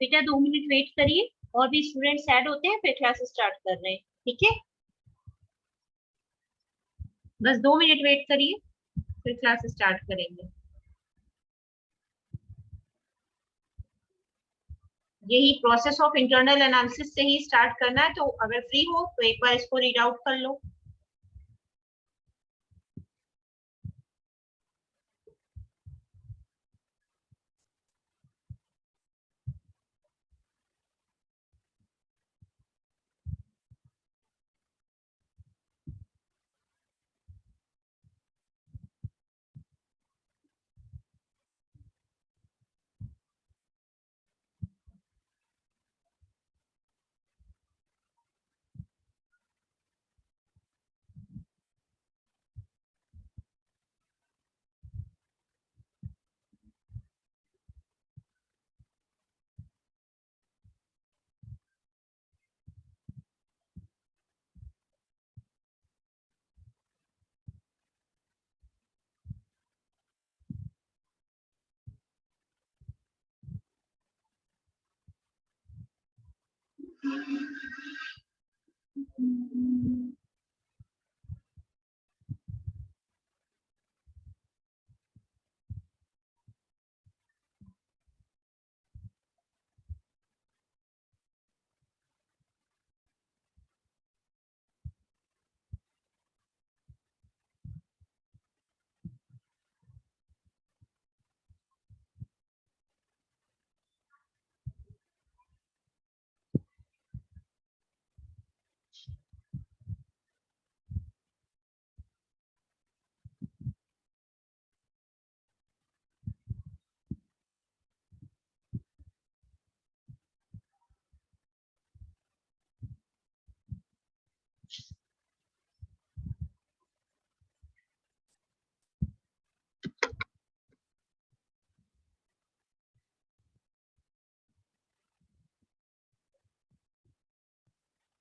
बेटा 2 minute wait करिए, और भी स्टूडेंट्स ऐड होते हैं फिर क्लास स्टार्ट कर रहे हैं, ठीक है? बस 2 मिनट वेट करिए, फिर क्लास स्टार्ट करेंगे। यही प्रोसेस ऑफ इंटरनल एनालिसिस से ही स्टार्ट करना है, तो अगर फ्री हो तो एक बार इसको रीड आउट कर लो।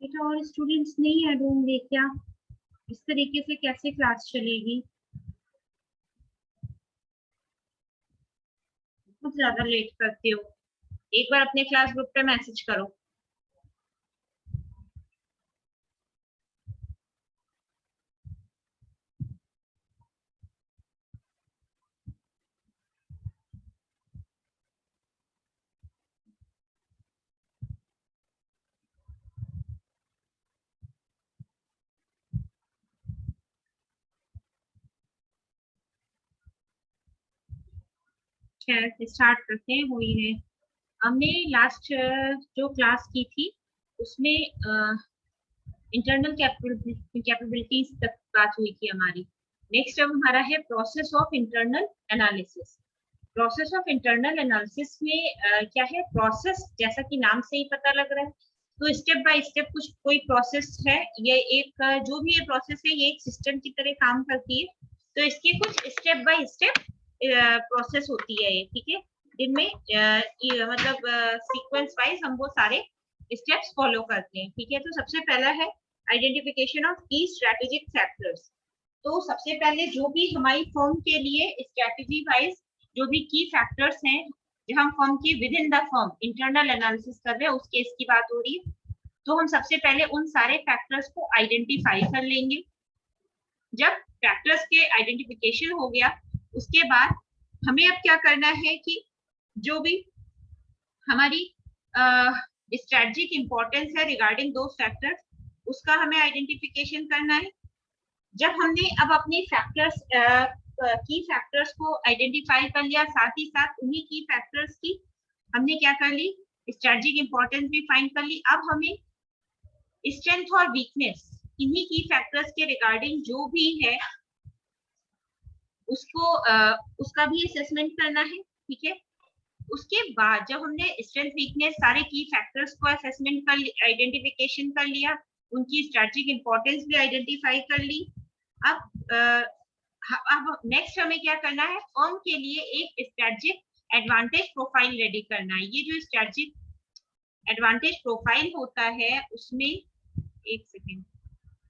बेटा और स्टूडेंट्स नहीं ऐड होंगे क्या? इस तरीके से कैसे क्लास चलेगी? कुछ ज्यादा लेट करते हो। एक बार अपने क्लास ग्रुप पे मैसेज करो। खैर स्टार्ट करते हैं, वही है। हमने लास्ट जो क्लास की थी उसमें इंटरनल कैपेबिलिटीज तक बात हुई थी हमारी। नेक्स्ट अब हमारा है process of internal analysis. Process of internal analysis में क्या है? प्रोसेस जैसा कि नाम से ही पता लग रहा है, तो स्टेप बाय स्टेप कुछ कोई प्रोसेस है। ये एक जो भी ये प्रोसेस है ये एक सिस्टम की तरह काम करती है, तो इसकी कुछ स्टेप बाय स्टेप प्रोसेस होती है ये, ठीक है? जिनमें मतलब सीक्वेंस वाइज हम वो सारे स्टेप्स फॉलो करते हैं, ठीक है? तो सबसे पहला है आइडेंटिफिकेशन ऑफ की स्ट्रेटेजिक फैक्टर्स। तो सबसे पहले जो भी हमारी फॉर्म के लिए स्ट्रेटेजी वाइज जो भी की फैक्टर्स हैं, जो हम फॉर्म के with in the form internal analysis कर रहे हैं उस केस की बात हो रही है, तो हम सबसे पहले उन सारे फैक्टर्स को आइडेंटिफाई कर लेंगे। जब फैक्टर्स के आइडेंटिफिकेशन हो गया उसके बाद हमें अब क्या करना है कि जो भी हमारी स्ट्रेटेजिक इंपॉर्टेंस है रिगार्डिंग दो फैक्टर्स, उसका हमें आइडेंटिफिकेशन करना है। जब हमने अब अपनी फैक्टर्स की फैक्टर्स को आइडेंटिफाई कर लिया, साथ ही साथ उन्हीं की फैक्टर्स की हमने क्या कर ली, स्ट्रेटेजिक इंपॉर्टेंस भी फाइंड कर ली। अब हमें स्ट्रेंथ और वीकनेस इन्हीं की फैक्टर्स के रिगार्डिंग जो भी है उसको उसका भी असेसमेंट करना है, ठीक है? उसके बाद जब हमने स्ट्रेंथ वीकनेस सारे की फैक्टर्स को असेसमेंट कर आइडेंटिफिकेशन कर लिया, उनकी स्ट्रेटेजिक इंपॉर्टेंस भी आइडेंटिफाई कर ली, अब नेक्स्ट हमें क्या करना है? फर्म के लिए एक स्ट्रेटेजिक एडवांटेज प्रोफाइल रेडी करना है। ये जो स्ट्रेटेजिक एडवांटेज प्रोफाइल होता है उसमें, एक सेकेंड,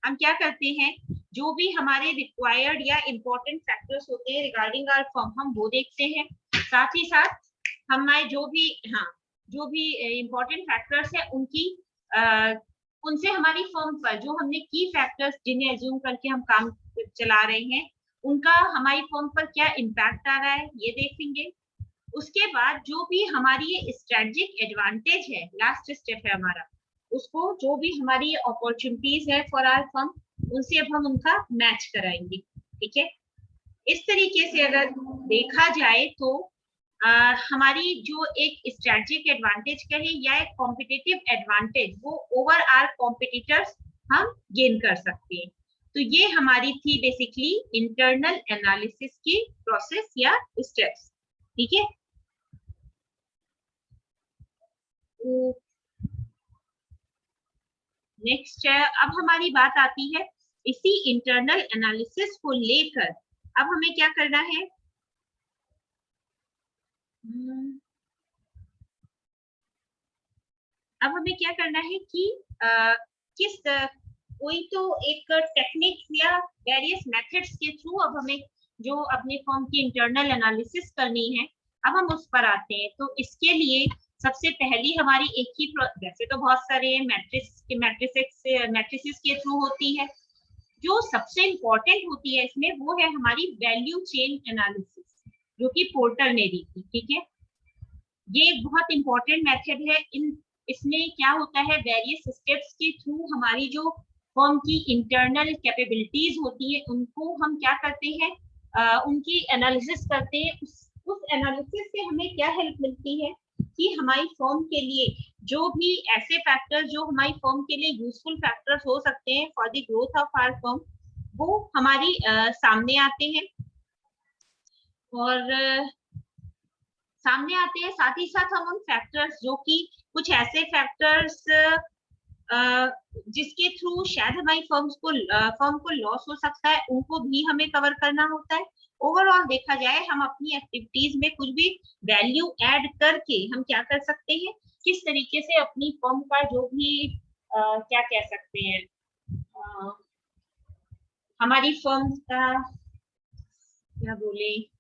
हम क्या करते हैं, जो भी हमारे रिक्वायर्ड या इम्पोर्टेंट फैक्टर्स होते हैं रिगार्डिंग आवर फर्म हम वो देखते हैं, साथ ही साथ हमारे जो भी जो भी इम्पोर्टेंट फैक्टर्स है उनकी उनसे हमारी फर्म पर जो हमने की फैक्टर्स जिन्हें एज्यूम करके हम काम चला रहे हैं उनका हमारी फर्म पर क्या इम्पैक्ट आ रहा है ये देखेंगे। उसके बाद जो भी हमारी ये स्ट्रेटेजिक एडवांटेज है, लास्ट स्टेप है हमारा, उसको जो भी हमारी अपॉर्चुनिटीज है फॉर आवर फर्म उनसे अब हम उनका मैच कराएंगे। ठीक है, इस तरीके से अगर देखा जाए तो हमारी जो एक स्ट्रेटेजिक एडवांटेज कहें या एक कॉम्पिटिटिव एडवांटेज वो ओवर आर कॉम्पिटिटर्स हम गेन कर सकते हैं। तो ये हमारी थी बेसिकली इंटरनल एनालिसिस की प्रोसेस या स्टेप्स। ठीक है, नेक्स्ट अब हमारी बात आती है इसी इंटरनल एनालिसिस को लेकर अब हमें क्या करना है। अब हमें क्या करना है कि किस कोई तो एक टेक्निक्स या वेरियस मेथड्स के थ्रू अब हमें जो अपने फॉर्म की इंटरनल एनालिसिस करनी है अब हम उस पर आते हैं। तो इसके लिए सबसे पहली हमारी एक ही, वैसे तो बहुत सारे मैट्रिसेस के थ्रू होती है, जो सबसे इंपॉर्टेंट होती है इसमें वो है हमारी वैल्यू चेन एनालिसिस जो कि पोर्टर ने दी थी। ठीक है, ये एक बहुत इंपॉर्टेंट मेथड है। इसमें क्या होता है, वेरियस स्टेप्स के थ्रू हमारी जो फर्म की इंटरनल कैपेबिलिटीज होती है उनको हम क्या करते हैं, उनकी एनालिसिस करते हैं। उस एनालिसिस से हमें क्या हेल्प मिलती है कि हमारी फर्म के लिए जो भी ऐसे फैक्टर्स जो हमारी फर्म के लिए यूजफुल फैक्टर्स हो सकते हैं for the growth of our firm वो हमारी सामने आते हैं और सामने आते हैं। साथ ही साथ हम उन फैक्टर्स जो कि कुछ ऐसे फैक्टर्स जिसके थ्रू शायद हमारी फर्म को लॉस हो सकता है उनको भी हमें कवर करना होता है। ओवरऑल देखा जाए हम अपनी एक्टिविटीज में कुछ भी वैल्यू ऐड करके हम क्या कर सकते हैं, किस तरीके से अपनी फर्म का जो भी क्या कह सकते हैं, हमारी फर्म का क्या बोले,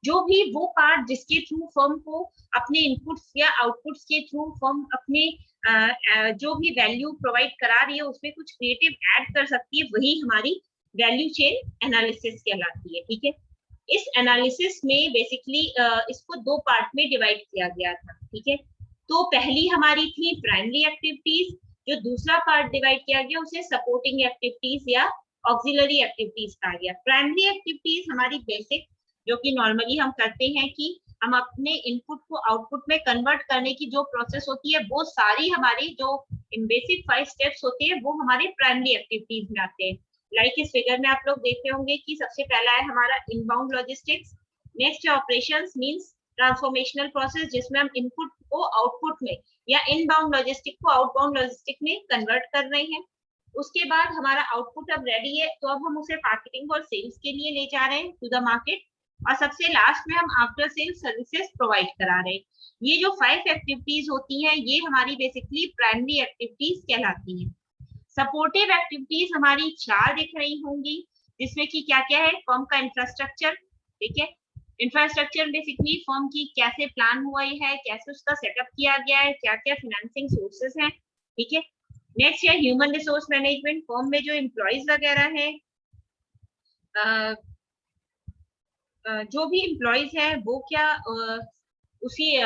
जो भी वो पार्ट जिसके थ्रू फर्म को अपने इनपुट्स या आउटपुट्स के थ्रू फर्म अपने जो भी वैल्यू प्रोवाइड करा रही है उसमें कुछ क्रिएटिव ऐड कर सकती है, वही हमारी वैल्यू चेन एनालिसिस कहलाती है। ठीक है, इस एनालिसिस में बेसिकली इसको दो पार्ट में डिवाइड किया गया था। ठीक है, तो पहली हमारी थी प्राइमरी एक्टिविटीज, जो दूसरा पार्ट डिवाइड किया गया उसे सपोर्टिंग एक्टिविटीज या ऑक्सिलरी एक्टिविटीज कहा गया। प्राइमरी एक्टिविटीज हमारी बेसिक जो कि नॉर्मली हम करते हैं कि हम अपने इनपुट को आउटपुट में कन्वर्ट करने की जो प्रोसेस होती है वो सारी हमारी जो बेसिक 5 स्टेप्स होते हैं वो हमारे प्राइमरी एक्टिविटीज में आते हैं। लाइक इस फिगर में आप लोग देख रहे होंगे कि सबसे पहला है हमारा इनबाउंड लॉजिस्टिक्स, नेक्स्ट है ऑपरेशंस मींस ट्रांसफॉर्मेशनल प्रोसेस जिसमें हम इनपुट को आउटपुट में या इनबाउंड लॉजिस्टिक को आउटबाउंड लॉजिस्टिक में कन्वर्ट कर रहे हैं। उसके बाद हमारा आउटपुट अब रेडी है तो अब हम उसे मार्केटिंग और सेल्स के लिए ले जा रहे हैं टू द मार्केट, और सबसे लास्ट में हम आफ्टर सेल्स सर्विसेज प्रोवाइड करा रहे हैं। ये जो 5 एक्टिविटीज होती हैं ये हमारी बेसिकली प्राइमरी एक्टिविटीज कहलाती हैं। सपोर्टिव एक्टिविटीज हमारी 4 दिख रही होंगी जिसमें कि क्या क्या है, फर्म का इंफ्रास्ट्रक्चर। ठीक है, इंफ्रास्ट्रक्चर बेसिकली फर्म की कैसे प्लान हुआ है, कैसे उसका सेटअप किया गया है, क्या क्या फिनेंसिंग सोर्सेस हैं। ठीक है, नेक्स्ट है ह्यूमन रिसोर्स मैनेजमेंट, फर्म में जो एम्प्लॉयज वगैरह है, जो भी एम्प्लॉयज है वो क्या उसी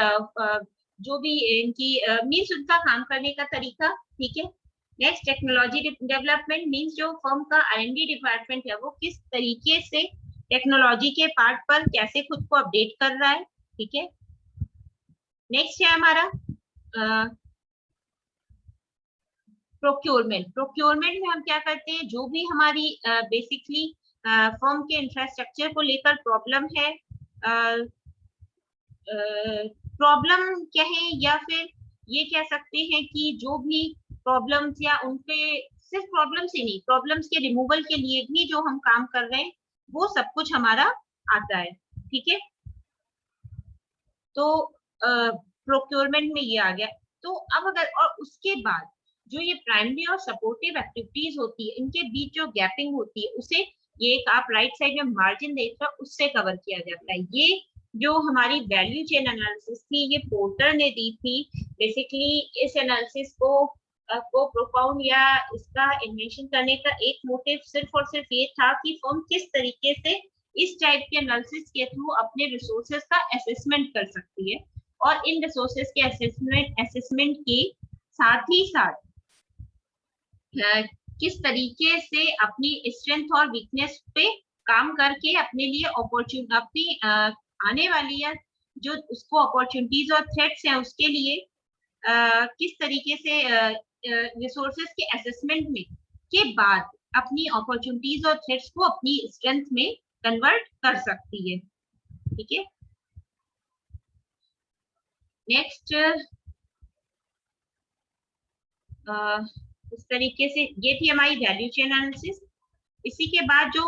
जो भी इनकी मीन्स उनका काम करने का तरीका। ठीक है, नेक्स्ट टेक्नोलॉजी डेवलपमेंट मीन्स जो फर्म का R&D डिपार्टमेंट है वो किस तरीके से टेक्नोलॉजी के पार्ट पर कैसे खुद को अपडेट कर रहा है। ठीक है, नेक्स्ट है हमारा प्रोक्योरमेंट। प्रोक्योरमेंट में हम क्या करते हैं, जो भी हमारी बेसिकली फर्म के इंफ्रास्ट्रक्चर को लेकर प्रॉब्लम है, प्रॉब्लम कहें या फिर ये कह सकते हैं कि जो भी प्रॉब्लम्स या उनपे सिर्फ प्रॉब्लम्स ही नहीं, प्रॉब्लम्स के रिमूवल के लिए भी जो हम काम कर रहे हैं वो सब कुछ हमारा आता है। ठीक है, तो प्रोक्योरमेंट में ये आ गया। तो अब अगर और उसके बाद जो ये प्राइमरी और सपोर्टिव एक्टिविटीज होती है इनके बीच जो गैपिंग होती है उसे ये एक आप राइट साइड में मार्जिन देख रहे हो उससे कवर किया जाता है। ये जो हमारी वैल्यू चेन एनालिसिस थी ये पोर्टर ने दी थी। बेसिकली इस एनालिसिस को प्रोपाउंड या इसका इन्वेंशन करने का एक मोटिव सिर्फ और सिर्फ ये था कि फर्म किस तरीके से इस टाइप के एनालिसिस के थ्रू अपने रिसोर्सेज का असेसमेंट कर सकती है, और इन रिसोर्सेज के असेसमेंट के साथ ही साथ किस तरीके से अपनी स्ट्रेंथ और वीकनेस पे काम करके अपने लिए अपॉर्चुनिटी, अपनी आने वाली या जो उसको अपॉर्चुनिटीज और थ्रेट्स हैं उसके लिए किस तरीके से रिसोर्सेज के असेसमेंट में के बाद अपनी अपॉर्चुनिटीज और थ्रेट्स को अपनी स्ट्रेंथ में कन्वर्ट कर सकती है। ठीक है, नेक्स्ट इस तरीके से ये थी हमारी वैल्यू चेन एनालिसिस। इसी के बाद जो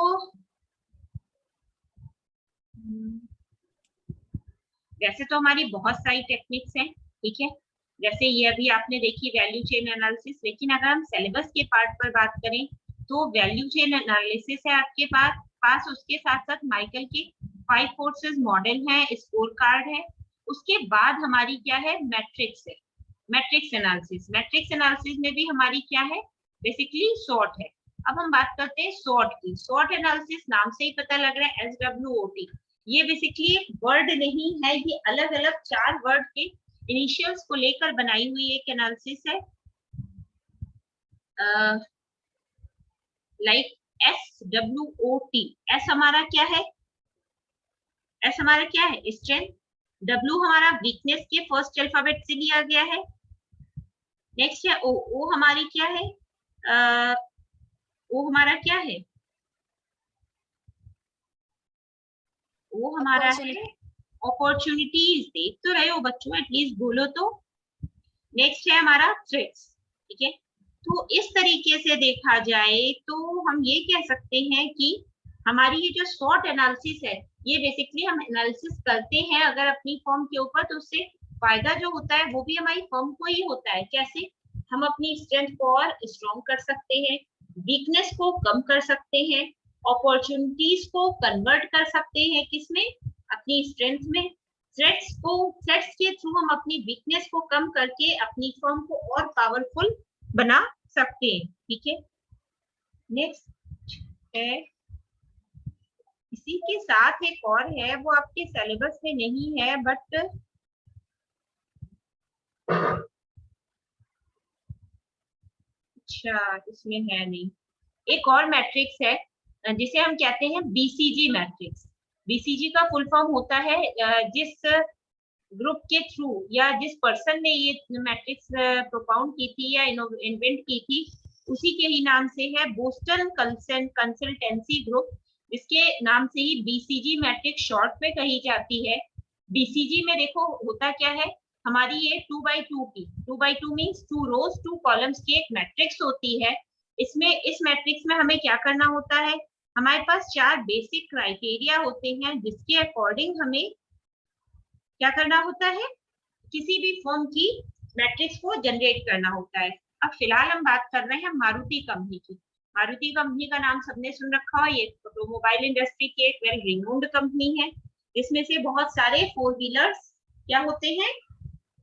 वैसे तो हमारी बहुत सारी टेक्निक्स हैं, ठीक है, जैसे ये अभी आपने देखी वैल्यू चेन एनालिसिस, लेकिन अगर हम सिलेबस के पार्ट पर बात करें तो वैल्यू चेन एनालिसिस है आपके पास उसके साथ साथ माइकल के 5 फोर्सेस मॉडल है, स्कोर कार्ड है, उसके बाद हमारी क्या है, मैट्रिक्स है, मैट्रिक्स एनालिसिस में भी हमारी क्या है, बेसिकली सॉर्ट है। अब हम बात करते हैं सॉर्ट की। सॉर्ट एनालिसिस नाम से ही पता लग रहा है, SWOT, ये बेसिकली एक वर्ड नहीं है, ये अलग अलग 4 वर्ड के इनिशियल्स को लेकर बनाई हुई एक एनालिसिस है। लाइक SWOT, एस हमारा क्या है, एस हमारा क्या है, स्ट्रेंथ, W हमारा वीकनेस के फर्स्ट अल्फाबेट से लिया गया है। नेक्स्ट है O हमारी क्या है, O हमारा क्या है, वो हमारा है अपॉर्चुनिटीज। देख तो रहे हो बच्चों, एटलीस्ट बोलो तो। नेक्स्ट है हमारा थ्रेट्स, ठीक है। तो इस तरीके से देखा जाए तो हम ये कह सकते हैं कि हमारी ये जो सॉर्ट एनालिसिस है, ये बेसिकली हम एनालिसिस करते हैं अगर अपनी फर्म के ऊपर, तो उससे फायदा जो होता है वो भी हमारी फर्म को ही होता है। कैसे, हम अपनी स्ट्रेंथ को और स्ट्रॉन्ग कर सकते हैं, वीकनेस को कम कर सकते हैं, अपॉर्चुनिटीज को कन्वर्ट कर सकते हैं किसमें, अपनी स्ट्रेंथ में। थ्रेट्स के थ्रू हम अपनी वीकनेस को कम करके अपनी फर्म को और पावरफुल बना सकते हैं। ठीक है, नेक्स्ट है, इसी के साथ एक और है, वो आपके सिलेबस में नहीं है बट अच्छा इसमें है नहीं, एक और मैट्रिक्स है जिसे हम कहते हैं BCG मैट्रिक्स। BCG का फुल फॉर्म होता है जिस ग्रुप के थ्रू या जिस पर्सन ने ये मैट्रिक्स प्रोपाउंड की थी या इन्वेंट की थी, उसी के ही नाम से है, बोस्टन कंसल्टेंसी ग्रुप, इसके नाम से ही BCG मैट्रिक्स शॉर्ट में कही जाती है। BCG में देखो होता क्या है, हमारी ये 2x2 की 2x2 मीन्स 2 रोज 2 कॉलम्स की एक मैट्रिक्स होती है। इसमें इस मैट्रिक्स में हमें क्या करना होता है, हमारे पास 4 बेसिक क्राइटेरिया होते हैं जिसके अकॉर्डिंग हमें क्या करना होता है, किसी भी फॉर्म की मैट्रिक्स को जनरेट करना होता है। अब फिलहाल हम बात कर रहे हैं मारुति कंपनी की। मारुति कंपनी का नाम सबने सुन रखा है, ये ऑटोमोबाइल इंडस्ट्री की एक वेल रिनोन्ड कंपनी है, जिसमें से बहुत सारे 4 व्हीलर्स क्या होते हैं,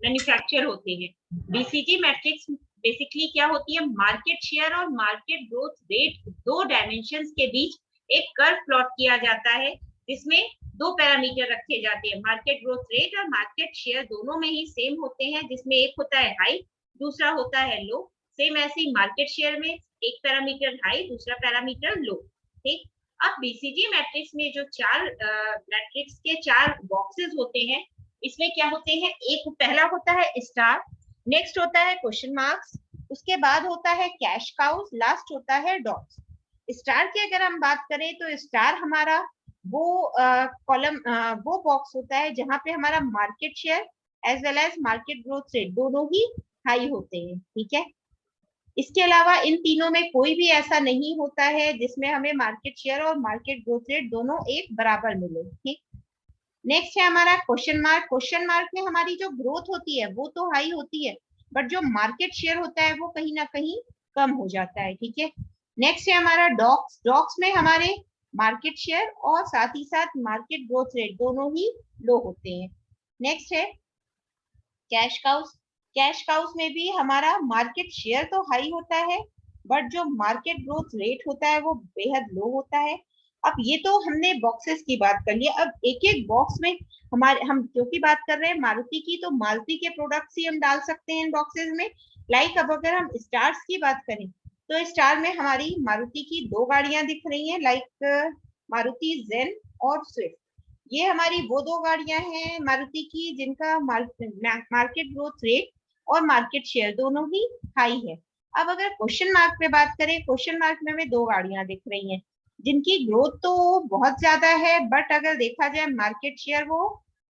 मैन्युफैक्चर होते हैं। BCG मैट्रिक्स बेसिकली क्या होती है, मार्केट शेयर और मार्केट ग्रोथ रेट, 2 डायमेंशंस के बीच एक कर्व प्लॉट किया जाता है, जिसमें 2 पैरामीटर रखे जाते हैं, मार्केट ग्रोथ रेट और मार्केट शेयर दोनों में ही सेम होते हैं, जिसमें एक होता है हाई, दूसरा होता है लो। सेम ऐसे ही मार्केट शेयर में एक पैरामीटर हाई, दूसरा पैरामीटर लो। ठीक, अब BCG मैट्रिक्स में जो 4 मैट्रिक्स के 4 बॉक्सेस होते हैं, इसमें क्या होते हैं, एक पहला होता है स्टार, नेक्स्ट होता है क्वेश्चन मार्क्स, उसके बाद होता है कैश काउस, लास्ट होता है डॉट्स। स्टार की अगर हम बात करें तो स्टार हमारा वो कॉलम वो बॉक्स होता है जहां पे हमारा market share as well as market growth rate दोनों ही हाई होते हैं। ठीक है, इसके अलावा इन तीनों में कोई भी ऐसा नहीं होता है जिसमें हमें मार्केट शेयर और मार्केट ग्रोथ रेट दोनों एक बराबर मिले। ठीक, नेक्स्ट है हमारा क्वेश्चन मार्क। क्वेश्चन मार्क में हमारी जो ग्रोथ होती है वो तो हाई होती है, बट जो मार्केट शेयर होता है वो कहीं ना कहीं कम हो जाता है। ठीक है, नेक्स्ट है हमारा डॉक्स। डॉक्स में हमारे मार्केट शेयर और साथ ही साथ मार्केट ग्रोथ रेट दोनों ही लो होते हैं। नेक्स्ट है कैश काउस। कैश काउस में भी हमारा मार्केट शेयर तो हाई होता है, बट जो मार्केट ग्रोथ रेट होता है वो बेहद लो होता है। अब ये तो हमने बॉक्सेस की बात कर ली, अब एक एक बॉक्स में हमारे हम क्योंकि बात कर रहे हैं मारुति की, तो मारुति के प्रोडक्ट्स ही हम डाल सकते हैं इन बॉक्सेस में। लाइक अब अगर हम स्टार्स की बात करें तो स्टार में हमारी मारुति की दो गाड़ियां दिख रही हैं, लाइक मारुति जेन और स्विफ्ट। ये हमारी वो दो गाड़ियां हैं मारुति की जिनका मार्केट ग्रोथ रेट और मार्केट शेयर दोनों ही हाई है। अब अगर क्वेश्चन मार्क पे बात करें, क्वेश्चन मार्क में हमें दो गाड़ियां दिख रही हैं जिनकी ग्रोथ तो बहुत ज्यादा है, बट अगर देखा जाए मार्केट शेयर वो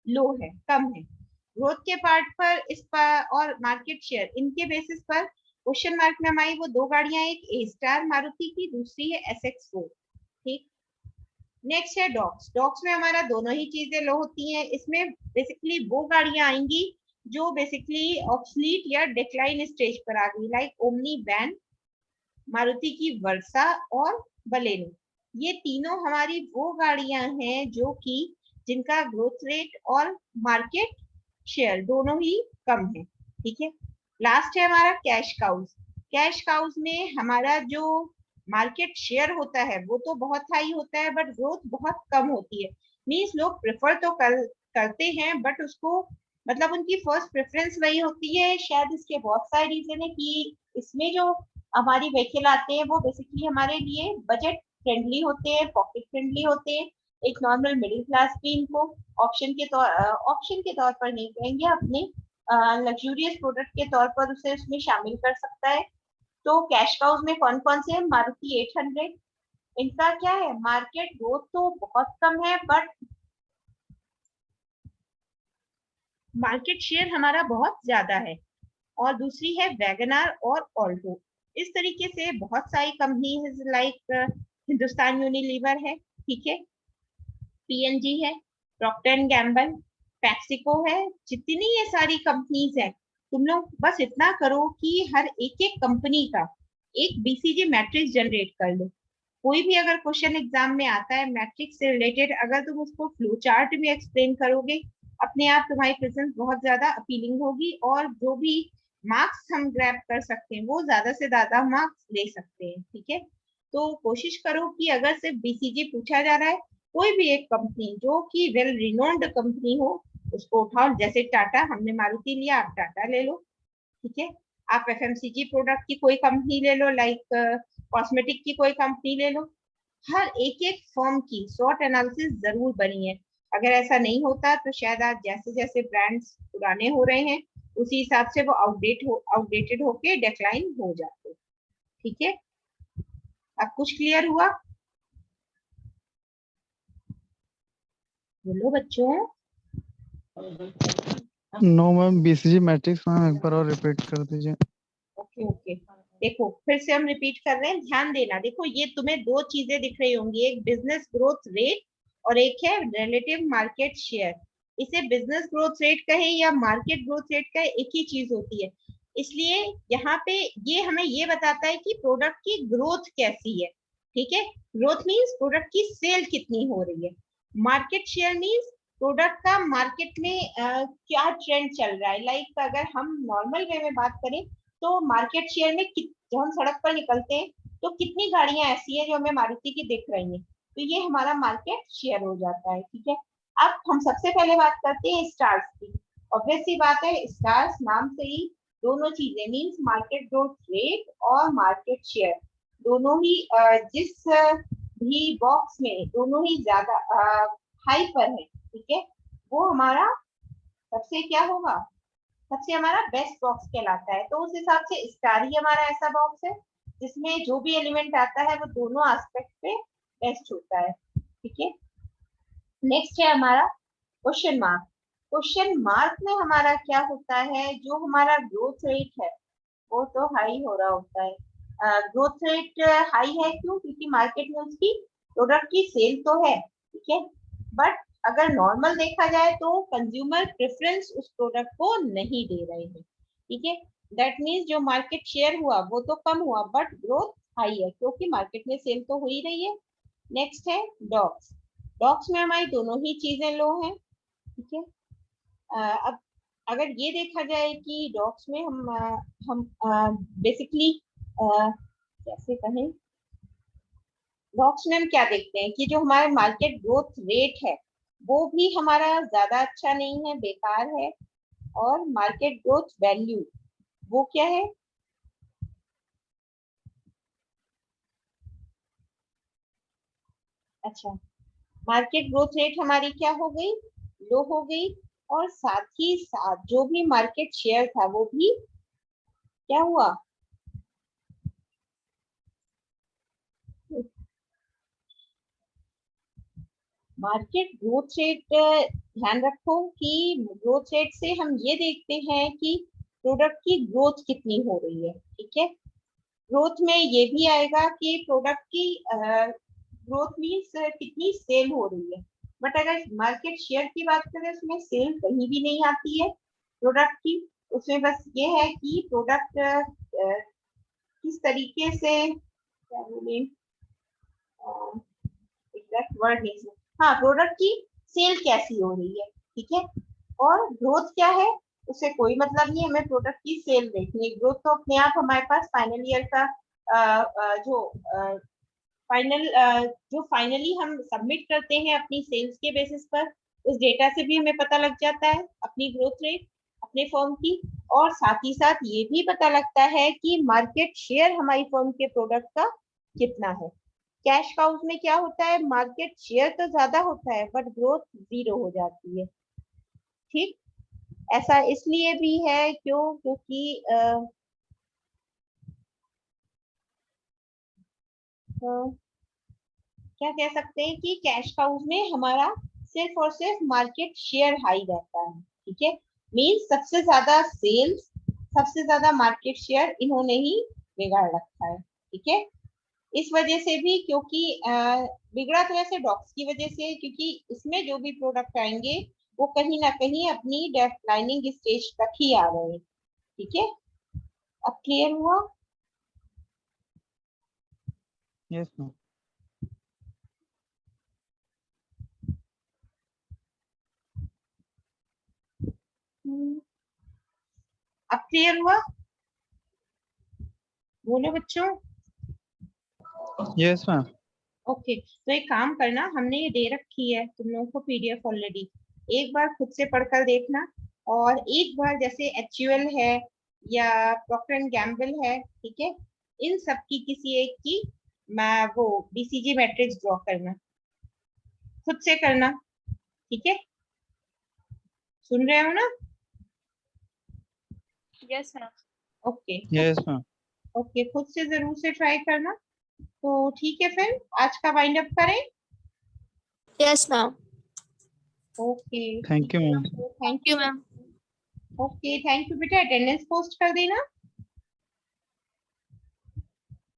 लो है, कम है। ग्रोथ के पार्ट पर इस पर और मार्केट शेयर इनके बेसिस पर क्वेश्चन मार्क में हमारी वो दो गाड़ियां, एक ए स्टार मारुति की, दूसरी है SX4। ठीक। नेक्स्ट है डॉक्स। डॉक्स में हमारा दोनों ही चीजें लो होती हैं। इसमें बेसिकली वो गाड़ियां आएंगी जो बेसिकली ऑब्सलीट या डिक्लाइन स्टेज पर आ गई, लाइक ओमनी वैन, मारुति की वर्सा और बलेनो। ये तीनों हमारी वो गाड़ियां हैं जो कि जिनका ग्रोथ रेट और मार्केट शेयर दोनों ही कम है। ठीक है। लास्ट है हमारा कैश काउज। कैश काउज में हमारा जो मार्केट शेयर होता है वो तो बहुत हाई होता है, बट ग्रोथ बहुत कम होती है। मीन्स लोग प्रेफर तो करते हैं, बट उसको मतलब उनकी फर्स्ट प्रेफरेंस वही होती है। शायद इसके बहुत सारे रीजन है कि इसमें जो हमारी व्हीकल आते हैं वो बेसिकली हमारे लिए बजट फ्रेंडली होते हैं, पॉकेट फ्रेंडली होते हैं। एक नॉर्मल मिडिल क्लास भी इनको ऑप्शन के तौर पर नहीं कहेंगे, अपने लग्जूरियस प्रोडक्ट के तौर पर उसे उसमें शामिल कर सकता है। तो कैश काउज में कौन कौन से हैं? मारुति 800, इनका क्या है, मार्केट ग्रोथ तो बहुत कम है, बट मार्केट शेयर हमारा बहुत ज्यादा है। और दूसरी है वैगनार और ऑल्टो। इस तरीके से बहुत सारी कंपनीज लाइक हिंदुस्तान यूनिलीवर है, ठीक है, PNG है, प्रॉक्टर एंड गैम्बल, पैक्सिको है। जितनी ये सारी कंपनीज है, तुम लोग बस इतना करो कि हर एक एक कंपनी का एक BCG मैट्रिक्स जनरेट कर लो। कोई भी अगर क्वेश्चन एग्जाम में आता है मैट्रिक्स से रिलेटेड, अगर तुम उसको फ्लो चार्ट में एक्सप्लेन करोगे, अपने आप तुम्हारी प्रेजेंस बहुत ज्यादा अपीलिंग होगी, और जो भी मार्क्स हम ग्रैब कर सकते हैं वो ज्यादा से ज्यादा मार्क्स ले सकते हैं। ठीक है। तो कोशिश करो कि अगर सिर्फ BCG पूछा जा रहा है, कोई भी एक कंपनी जो कि वेल रिनोन्ड कंपनी हो उसको उठाओ। जैसे टाटा, हमने मारुति लिया, आप टाटा ले लो। ठीक है। आप FMCG प्रोडक्ट की कोई कंपनी ले लो, लाइक कॉस्मेटिक की कोई कंपनी ले लो। हर एक एक फर्म की शॉर्ट एनालिसिस जरूर बनी है। अगर ऐसा नहीं होता तो शायद आज जैसे जैसे ब्रांड्स पुराने हो रहे हैं उसी हिसाब से वो आउटडेटेड होके डिक्लाइन हो जाते। ठीक है। अब कुछ क्लियर हुआ? बोलो बच्चों। No ma'am, BCG matrix ma'am एक बार और रिपीट कर दीजिए। ओके ओके, देखो फिर से हम रिपीट कर रहे हैं, ध्यान देना। देखो ये तुम्हें दो चीजें दिख रही होंगी, एक बिजनेस ग्रोथ रेट और एक है रिलेटिव मार्केट शेयर। इसे बिजनेस ग्रोथ रेट कहे या मार्केट ग्रोथ रेट कहे, एक ही चीज होती है। इसलिए यहाँ पे ये हमें ये बताता है कि प्रोडक्ट की ग्रोथ कैसी है। ठीक है। ग्रोथ मीन्स प्रोडक्ट की सेल कितनी हो रही है। मार्केट शेयर मीन्स प्रोडक्ट का मार्केट में क्या ट्रेंड चल रहा है। लाइक अगर हम नॉर्मल वे में बात करें तो मार्केट शेयर में जब हम सड़क पर निकलते हैं तो कितनी गाड़ियां ऐसी हैं जो हमें मारुति की दिख रही हैं, तो ये हमारा मार्केट शेयर हो जाता है। ठीक है। अब हम सबसे पहले बात करते हैं स्टार्स की। ऑब्वियस सी बात है, स्टार्स नाम से ही दोनों चीजें मीन्स मार्केट ग्रोथ रेट और मार्केट शेयर दोनों ही जिस भी बॉक्स में दोनों ही ज्यादा हाई पर है, ठीक है, वो हमारा सबसे क्या होगा, सबसे हमारा बेस्ट बॉक्स कहलाता है। तो उस हिसाब से स्टार ही हमारा ऐसा बॉक्स है जिसमें जो भी एलिमेंट आता है वो दोनों एस्पेक्ट पे बेस्ट होता है। ठीक है। नेक्स्ट है हमारा क्वेश्चन मार्क। क्वेश्चन मार्क में हमारा क्या होता है, जो हमारा ग्रोथ रेट है वो तो हाई हो रहा होता है। ग्रोथ रेट हाई है क्यों? क्योंकि मार्केट में उसकी प्रोडक्ट की सेल तो है, ठीक है, बट अगर नॉर्मल देखा जाए तो कंज्यूमर प्रेफरेंस उस प्रोडक्ट को नहीं दे रहे हैं। ठीक है। दैट मीन्स जो मार्केट शेयर हुआ वो तो कम हुआ, बट ग्रोथ हाई है क्योंकि मार्केट में सेल तो हो ही रही है। नेक्स्ट है डॉग्स। डॉग्स में हमारी दोनों ही चीजें लो हैं, ठीक है। अब अगर ये देखा जाए कि डॉग्स में हम बेसिकली कैसे कहें, डॉग्स में हम क्या देखते हैं कि जो हमारा मार्केट ग्रोथ रेट है वो भी हमारा ज्यादा अच्छा नहीं है, बेकार है। और मार्केट ग्रोथ वैल्यू वो क्या है, अच्छा, मार्केट ग्रोथ रेट हमारी क्या हो गई, लो हो गई। और साथ ही साथ जो भी मार्केट शेयर था वो भी क्या हुआ, मार्केट ग्रोथ रेट। ध्यान रखो कि ग्रोथ रेट से हम ये देखते हैं कि प्रोडक्ट की ग्रोथ कितनी हो रही है, ठीक है। ग्रोथ में ये भी आएगा कि प्रोडक्ट की ग्रोथ मीन्स कितनी सेल हो रही है। बट अगर मार्केट शेयर की बात करें उसमें सेल कहीं भी नहीं आती है प्रोडक्ट की। उसमें बस ये है कि प्रोडक्ट किस तरीके से, क्या बोले, एग्जैक्ट वर्ड नहीं, हाँ, प्रोडक्ट की सेल कैसी हो रही है, ठीक है। और ग्रोथ क्या है उससे कोई मतलब नहीं, हमें प्रोडक्ट की सेल देखनी है। ग्रोथ तो अपने आप हमारे पास फाइनल ईयर का जो फाइनल जो फाइनली हम सबमिट करते हैं अपनी सेल्स के बेसिस पर, उस डेटा से भी हमें पता लग जाता है अपनी ग्रोथ रेट अपने फर्म की। और साथ ही साथ ये भी पता लगता है कि मार्केट शेयर हमारी फर्म के प्रोडक्ट का कितना है। कैश काउज में क्या होता है, मार्केट शेयर तो ज्यादा होता है बट ग्रोथ जीरो हो जाती है, ठीक। ऐसा इसलिए भी है क्योंकि क्या कह सकते हैं कि कैश काउज में हमारा सिर्फ और सिर्फ मार्केट शेयर हाई रहता है, ठीक है। मींस सबसे ज्यादा सेल्स, सबसे ज्यादा मार्केट शेयर इन्होंने ही बिगाड़ रखा है, ठीक है। इस वजह से भी, क्योंकि बिगड़ा तो वैसे डॉक्स की वजह से, क्योंकि इसमें जो भी प्रोडक्ट आएंगे वो कहीं ना कहीं अपनी डेक्लाइनिंग स्टेज तक ही आ रहे हैं, ठीक है। अब क्लियर हुआ? Yes ma'am. अब क्लियर हुआ? बोलो बच्चों। Yes ma'am. ओके, तो एक काम करना, हमने ये दे रखी है तुम लोगों को पीडीएफ ऑलरेडी, एक बार खुद से पढ़कर देखना। और एक बार जैसे एचयूएल है या प्रॉक्टर एंड गैम्बल है, ठीक है, इन सब की किसी एक की मैं वो बीसीजी मैट्रिक्स ड्रॉ करना, खुद से करना, ठीक है। सुन रहे हो ना? Yes ma'am. Okay. Yes ma'am. Okay, खुद से जरूर से ट्राई करना। तो ठीक है, फिर आज का वाइंड अप करें। Yes ma'am. Okay, thank you ma'am. Thank you ma'am. Okay, thank you बेटा, अटेंडेंस पोस्ट कर देना।